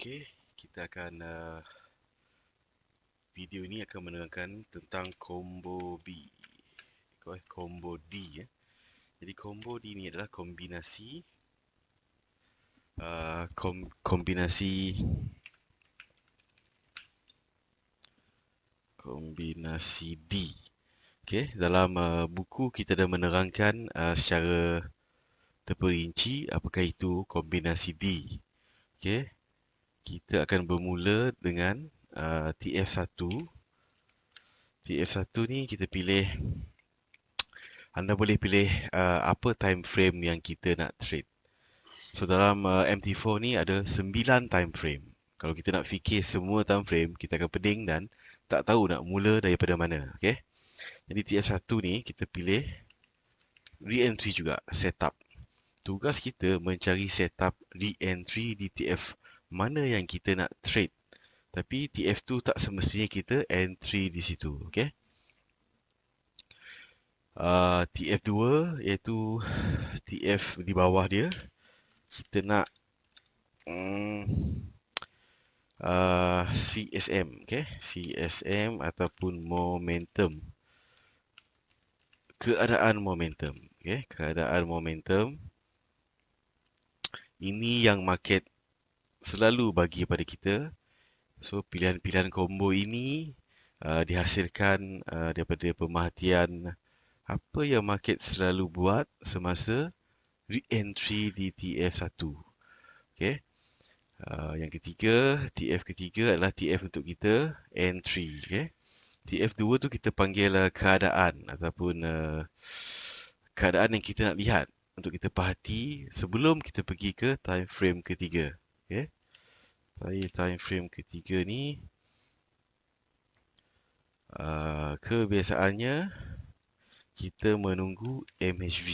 Okey, kita akan video ini akan menerangkan tentang combo B. Combo D ya. Jadi combo D ini adalah kombinasi kombinasi D. Okey, dalam buku kita dah menerangkan secara terperinci apakah itu kombinasi D. Okey, kita akan bermula dengan TF1. TF1 ni kita pilih, anda boleh pilih apa time frame yang kita nak trade. So dalam MT4 ni ada 9 time frame. Kalau kita nak fikir semua time frame, kita akan pening dan tak tahu nak mula daripada mana. Okay? Jadi TF1 ni kita pilih re-entry juga, setup. Tugas kita mencari setup re-entry di TF mana yang kita nak trade. Tapi TF2 tak semestinya kita entry di situ. Okay? TF2 iaitu TF di bawah dia. Kita nak CSM, okay? CSM ataupun momentum. Keadaan momentum, okay? Keadaan momentum. Ini yang market selalu bagi pada kita. So pilihan-pilihan combo ini dihasilkan daripada pemerhatian apa yang market selalu buat semasa re-entry di TF1. Okay? Yang ketiga, TF ketiga adalah TF untuk kita entry. Okay? TF2 tu kita panggil keadaan ataupun keadaan yang kita nak lihat untuk kita perhati sebelum kita pergi ke time frame ketiga. Okay? Time frame ketiga ni kebiasaannya kita menunggu MHV.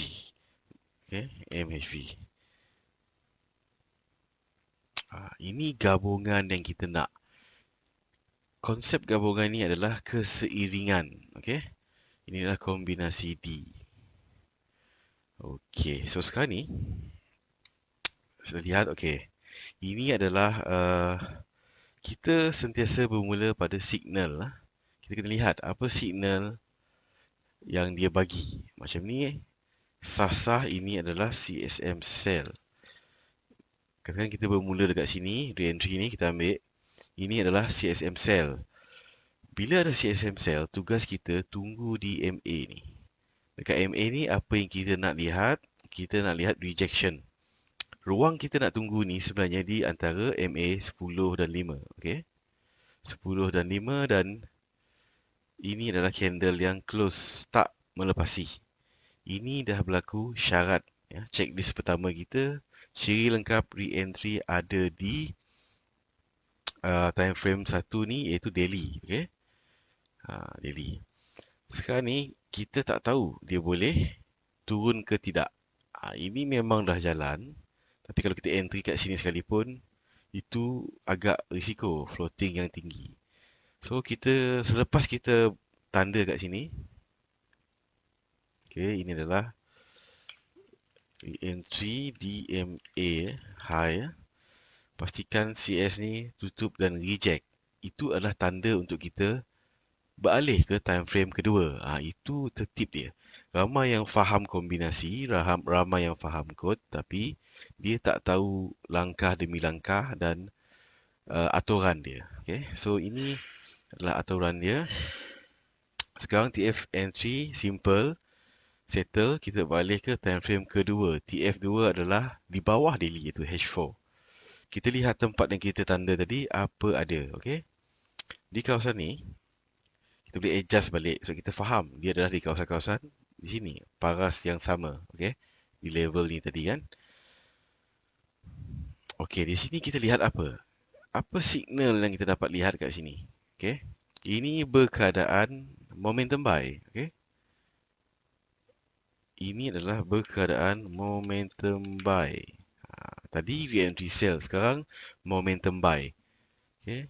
Okay? MHV. Ini gabungan yang kita nak. Konsep gabungan ini adalah keseiringan. Okay? Ini adalah kombinasi D. Okay, so sekarang ni kita lihat, okay. Ini adalah kita sentiasa bermula pada signal. Kita kena lihat apa signal yang dia bagi. Macam ni, sah-sah ini adalah CSM cell. Katakan kita bermula dekat sini, re-entry ni kita ambil. Ini adalah CSM cell. Bila ada CSM cell, tugas kita tunggu di MA ni. Dekat MA ni, apa yang kita nak lihat? Kita nak lihat rejection. Ruang kita nak tunggu ni sebenarnya di antara MA 10 dan 5. Okay? 10 dan 5 dan ini adalah candle yang close, tak melepasi. Ini dah berlaku syarat. Ya. Checklist pertama kita, ciri lengkap re-entry ada di time frame 1 ni iaitu daily. Okay? Daily. Sekarang ni kita tak tahu dia boleh turun ke tidak. Ini memang dah jalan. Tapi kalau kita entry kat sini sekalipun, itu agak risiko floating yang tinggi. So kita selepas kita tanda kat sini, okay, ini adalah entry DMA high. Pastikan CS ni tutup dan reject. Itu adalah tanda untuk kita beralih ke time frame kedua. Itu tertib dia. Ramai yang faham kombinasi, ramai yang faham kod, tapi dia tak tahu langkah demi langkah dan aturan dia. Okay? So ini adalah aturan dia. Sekarang TF entry simple, settle, kita balik ke time frame kedua. TF2 adalah di bawah daily iaitu H4. Kita lihat tempat yang kita tanda tadi apa ada. Okay? Di kawasan ni kita boleh adjust balik. So kita faham dia adalah di kawasan-kawasan di sini, paras yang sama, okey. Di level ni tadi kan. Okey, di sini kita lihat apa? Apa signal yang kita dapat lihat kat sini? Okey. Ini berkeadaan momentum buy, okey. Ini adalah berkeadaan momentum buy. Tadi re-entry sell, sekarang momentum buy. Okey.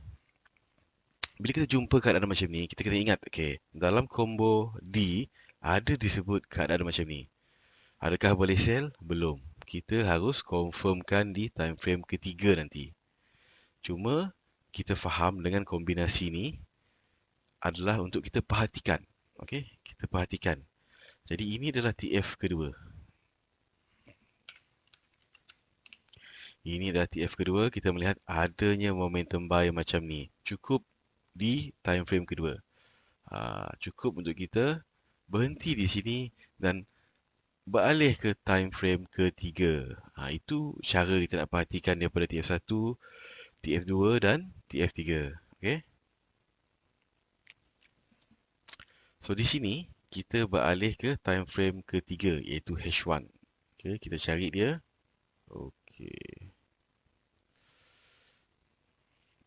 Bila kita jumpa keadaan macam ni, kita kena ingat, okay, dalam combo D, ada disebut keadaan macam ni. Adakah boleh sell? Belum. Kita harus confirmkan di time frame ketiga nanti. Cuma kita faham dengan kombinasi ni adalah untuk kita perhatikan. Okey, kita perhatikan. Jadi ini adalah TF kedua. Ini adalah TF kedua, kita melihat adanya momentum buy macam ni. Cukup di time frame kedua. Cukup untuk kita berhenti di sini dan beralih ke time frame ketiga. Itu cara kita nak perhatikan daripada TF1, TF2 dan TF3. Okay? So di sini kita beralih ke time frame ketiga iaitu H1. Okay, kita cari dia. Okay.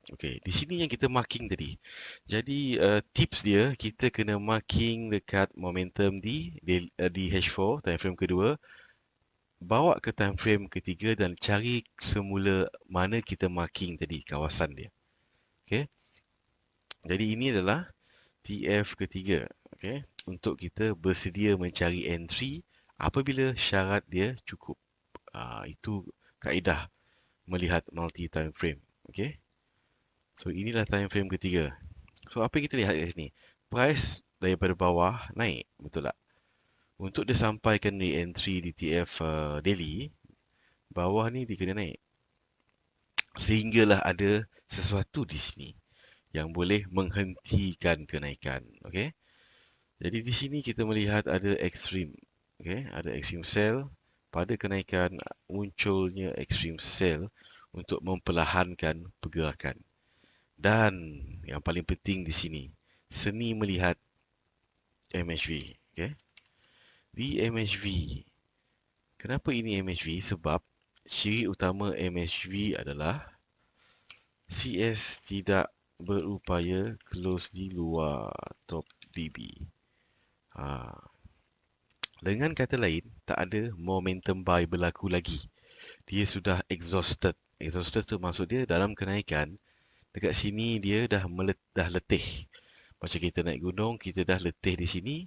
Okay, di sini yang kita marking tadi. Jadi tips dia, kita kena marking dekat momentum di H4, time frame kedua. Bawa ke time frame ketiga dan cari semula mana kita marking tadi, kawasan dia. Okay. Jadi ini adalah TF ketiga. Okay. Untuk kita bersedia mencari entry apabila syarat dia cukup. Itu kaedah melihat multi time frame. Okay. So inilah time frame ketiga. So apa yang kita lihat kat sini? Price daripada bawah naik, betul tak? Untuk dia sampaikan di entry di TF daily, bawah ni dia kena naik. Sehinggalah ada sesuatu di sini yang boleh menghentikan kenaikan. Okay? Jadi di sini kita melihat ada extreme. Okay? Ada extreme sell. Pada kenaikan munculnya extreme sell untuk memperlahankan pergerakan. Dan yang paling penting di sini, seni melihat MHV. Okay? Di MHV, kenapa ini MHV? Sebab ciri utama MHV adalah CS tidak berupaya close di luar top BB. Dengan kata lain, tak ada momentum buy berlaku lagi. Dia sudah exhausted. Exhausted tu maksud dia dalam kenaikan, dekat sini dia dah letih. Macam kita naik gunung, kita dah letih di sini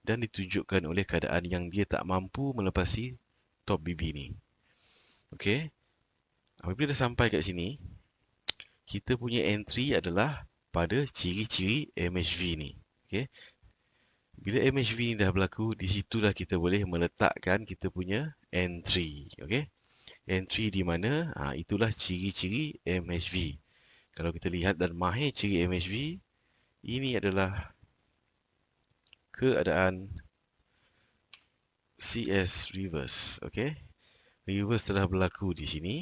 dan ditunjukkan oleh keadaan yang dia tak mampu melepasi top BB ni. Okey. Apabila dah sampai kat sini, kita punya entry adalah pada ciri-ciri MHV ni. Okey. Bila MHV ni dah berlaku, di situlah kita boleh meletakkan kita punya entry. Okey. Entry di mana? Itulah ciri-ciri MHV. Kalau kita lihat dan mahir ciri MHV, ini adalah keadaan CS reverse. Okey. Reverse telah berlaku di sini.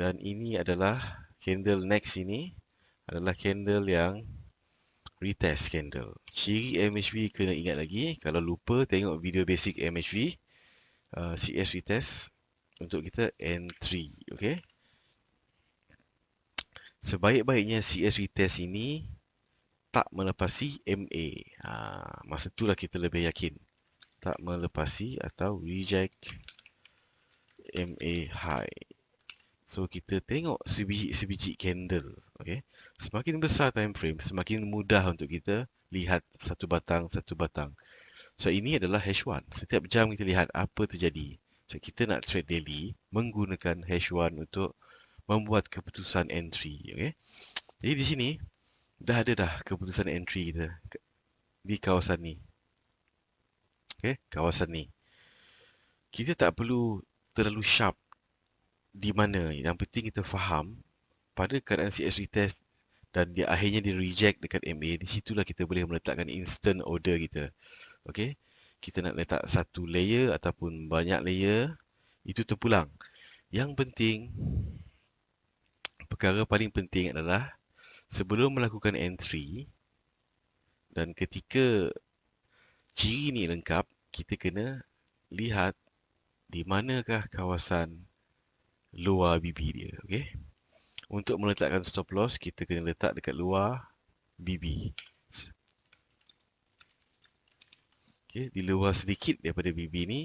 Dan ini adalah candle next ini adalah candle yang retest candle. Ciri MHV kena ingat lagi. Kalau lupa tengok video basic MHV, CS retest untuk kita entry. Okay. Sebaik-baiknya CS retest ini tak melepasi MA. Masa itulah kita lebih yakin. Tak melepasi atau reject MA high. So kita tengok sebiji candle. Okay. Semakin besar time frame, semakin mudah untuk kita lihat satu batang. So ini adalah H1. Setiap jam kita lihat apa terjadi. So kita nak trade daily menggunakan H1 untuk membuat keputusan entry. Okay. Jadi di sini dah ada keputusan entry kita di kawasan ni. Okay, kawasan ni. Kita tak perlu terlalu sharp di mana. Yang penting kita faham pada keadaan CS retest dan dia akhirnya di reject dekat MA, di situlah kita boleh meletakkan instant order kita. Okey. Kita nak letak satu layer ataupun banyak layer, itu terpulang. Yang penting, perkara paling penting adalah sebelum melakukan entry dan ketika ciri ni lengkap, kita kena lihat di manakah kawasan luar BB dia. Okey. Untuk meletakkan stop loss, kita kena letak dekat luar BB. Okay, di luar sedikit daripada BB ni.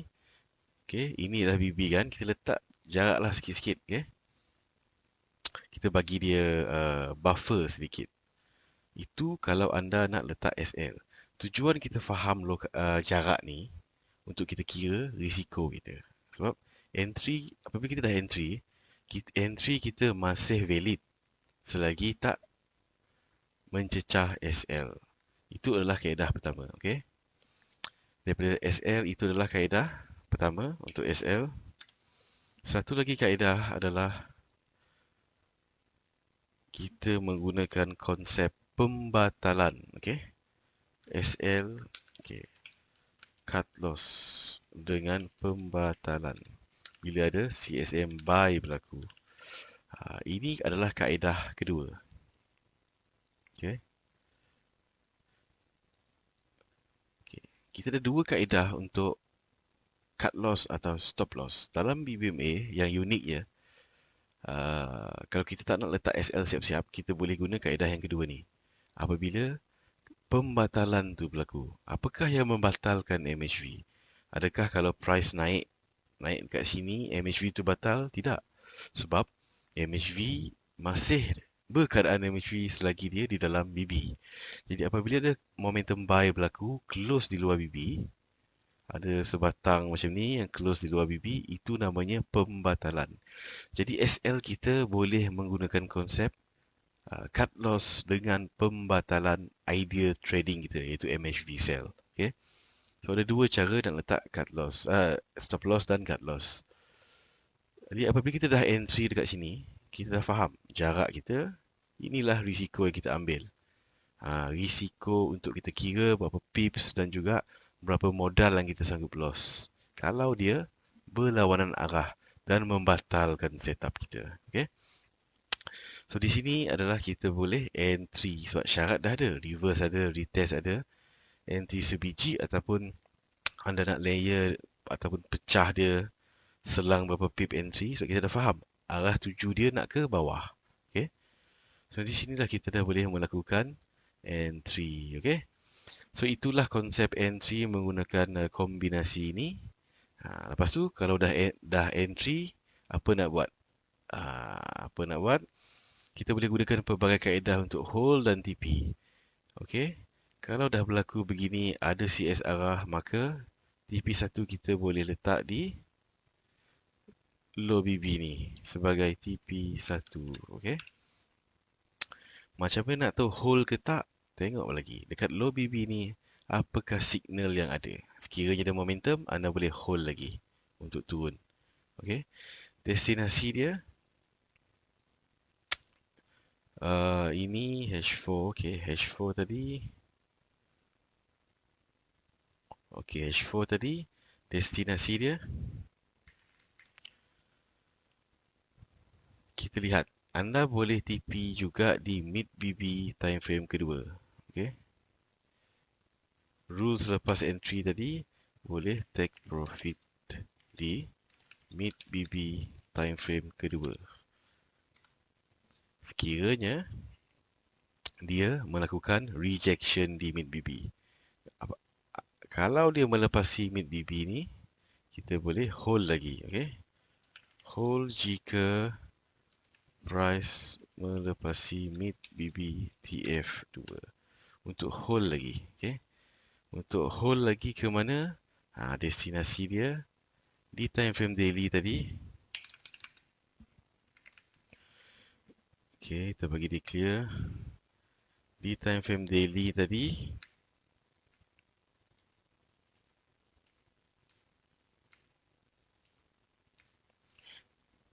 Okay, ini adalah BB kan. Kita letak jaraklah sikit-sikit. Okay. Kita bagi dia buffer sedikit. Itu kalau anda nak letak SL. Tujuan kita faham jarak ni untuk kita kira risiko kita. Sebab entry, apabila kita dah entry, entry kita masih valid selagi tak mencecah SL. Itu adalah kaedah pertama, okey. Daripada SL itu adalah kaedah pertama untuk SL. Satu lagi kaedah adalah kita menggunakan konsep pembatalan, okey. SL, okey. Cut loss dengan pembatalan bila ada CSM buy berlaku. Ini adalah kaedah kedua. Okay. Okay. Kita ada dua kaedah untuk cut loss atau stop loss. Dalam BBMA yang unik ya, kalau kita tak nak letak SL siap-siap, kita boleh guna kaedah yang kedua ni. Apabila pembatalan tu berlaku, apakah yang membatalkan MHV? Adakah kalau price naik dekat sini, MHV tu batal? Tidak. Sebab MHV masih berkeadaan MHV selagi dia di dalam BB. Jadi apabila ada momentum buy berlaku, close di luar BB, ada sebatang macam ni yang close di luar BB, itu namanya pembatalan. Jadi SL kita boleh menggunakan konsep cut loss dengan pembatalan idea trading kita, iaitu MHV sell. Okay? So ada dua cara nak letak cut loss, stop loss dan cut loss. Jadi apabila kita dah entry dekat sini, kita dah faham jarak kita, inilah risiko yang kita ambil. Risiko untuk kita kira berapa pips dan juga berapa modal yang kita sanggup loss. Kalau dia berlawanan arah dan membatalkan setup kita. Okay? So di sini adalah kita boleh entry sebab syarat dah ada, reverse ada, retest ada, entry sebiji ataupun anda nak layer ataupun pecah dia selang berapa pip entry. So kita dah faham arah tuju dia nak ke bawah. Okay? So di sinilah kita dah boleh melakukan entry. Okay? So itulah konsep entry menggunakan kombinasi ini. Lepas tu kalau dah entry, apa nak buat? Apa nak buat? Kita boleh gunakan pelbagai kaedah untuk hold dan TP. Okey. Kalau dah berlaku begini ada CS arah, maka TP1 kita boleh letak di low BB ni sebagai TP1. Okey. Macam mana nak tahu hold ke tak? Tengok lagi. Dekat low BB ni, apakah signal yang ada? Sekiranya ada momentum, anda boleh hold lagi untuk turun. Okey. Destinasi dia ini H4. Okey, H4 tadi. Okey, H4 tadi. Destinasi dia. Kita lihat. Anda boleh TP juga di mid BB time frame kedua. Okey. Rules lepas entry tadi. Boleh take profit di mid BB time frame kedua. Sekiranya dia melakukan rejection di mid BB. Kalau dia melepasi mid BB ni, kita boleh hold lagi. Okay? Hold jika price melepasi mid BB TF2. Untuk hold lagi. Okay? Untuk hold lagi ke mana? Destinasi dia di time frame daily tadi. Okay, kita bagi dia clear. Di time frame daily tadi,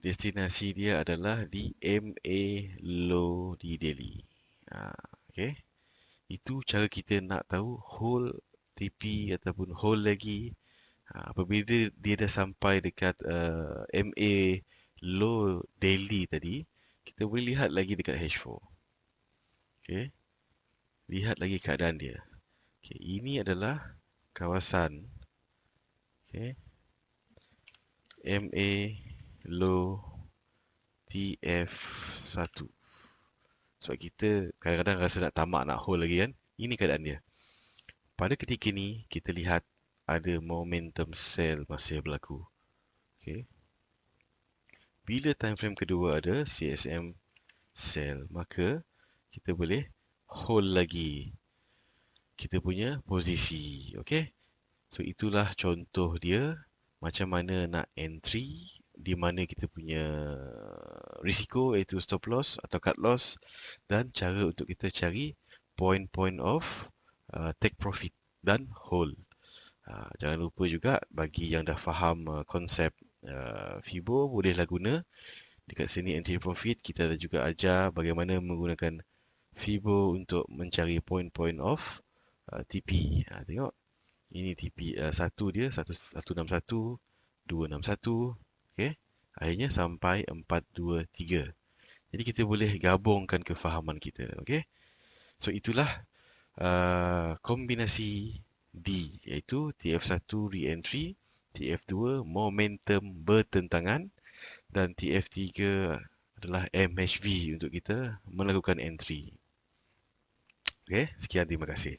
destinasi dia adalah di MA low di daily. Okay. Itu cara kita nak tahu hold TP ataupun hold lagi. Apabila dia dah sampai dekat MA low daily tadi, kita boleh lihat lagi dekat H4. Okay. Lihat lagi keadaan dia. Okay. Ini adalah kawasan MA low TF1. Sebab kita kadang-kadang rasa nak tamak nak hold lagi kan. Ini keadaan dia. Pada ketika ni kita lihat ada momentum sell masih berlaku. Okay. Bila time frame kedua ada CSM sell, maka kita boleh hold lagi kita punya posisi. Okay. So itulah contoh dia macam mana nak entry, di mana kita punya risiko iaitu stop loss atau cut loss dan cara untuk kita cari point-point of take profit dan hold. Jangan lupa juga bagi yang dah faham konsep FIBO bolehlah guna. Dekat sini entry profit kita ada juga ajar bagaimana menggunakan FIBO untuk mencari point-point of TP. Tengok ini TP 1 dia 161, 261, okey. Akhirnya sampai 423. Jadi kita boleh gabungkan kefahaman kita, okey. So itulah kombinasi D iaitu TF1 re-entry, TF2 momentum bertentangan dan TF3 adalah MHV untuk kita melakukan entry. Okey, sekian, terima kasih.